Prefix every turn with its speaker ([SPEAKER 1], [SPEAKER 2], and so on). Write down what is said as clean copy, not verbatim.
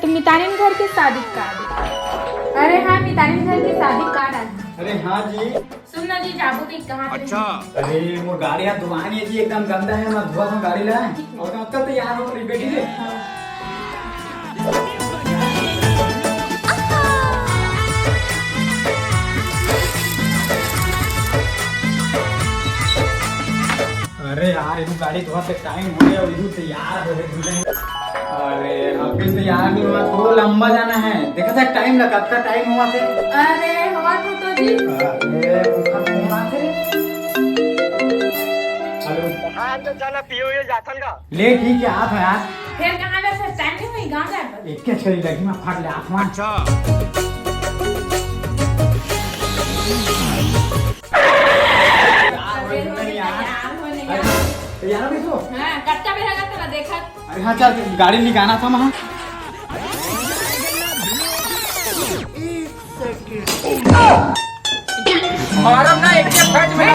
[SPEAKER 1] तो मितानिन घर के शादी कार्ड। अरे हाँ, मितानिन घर के शादी कार्ड आया।
[SPEAKER 2] अरे हाँ जी।
[SPEAKER 1] सुन ना जी, जाबू तो कहाँ पे?
[SPEAKER 3] अच्छा।
[SPEAKER 2] अरे वो गाड़ी हाथ धुआनी है जी, एकदम गंदा है। मैं धुआ था गाड़ी लाए और कब तक तैयार हो रही बेटी से। अरे यार इधर गाड़ी धुआ से टाइम हो गया और इधर तैयार हो गए दुल्हन। अरे अभी तैयार नहीं हुआ, थोड़ा लंबा जाना है। देखा था टाइम लगा, कब टाइम हुआ थे।
[SPEAKER 1] अरे हुआ तो जी।
[SPEAKER 2] अरे उसका फोन आते। हेलो
[SPEAKER 3] हाँ तो चलो पियो ये जाथन का।
[SPEAKER 2] ले ठीक है आप यार।
[SPEAKER 1] फिर कहाँ वैसे टाइम नहीं हुई, गाँव जाए पर।
[SPEAKER 2] एक क्या चली लगी मैं फाट ले आसमान।
[SPEAKER 3] अच्छा।
[SPEAKER 2] यार देखो।
[SPEAKER 1] हाँ, कच्चा भी लगा था ना, देखा।
[SPEAKER 2] अरे हाँ चल गाड़ी निकालना था वहाँ।
[SPEAKER 3] मारम ना एक फट में।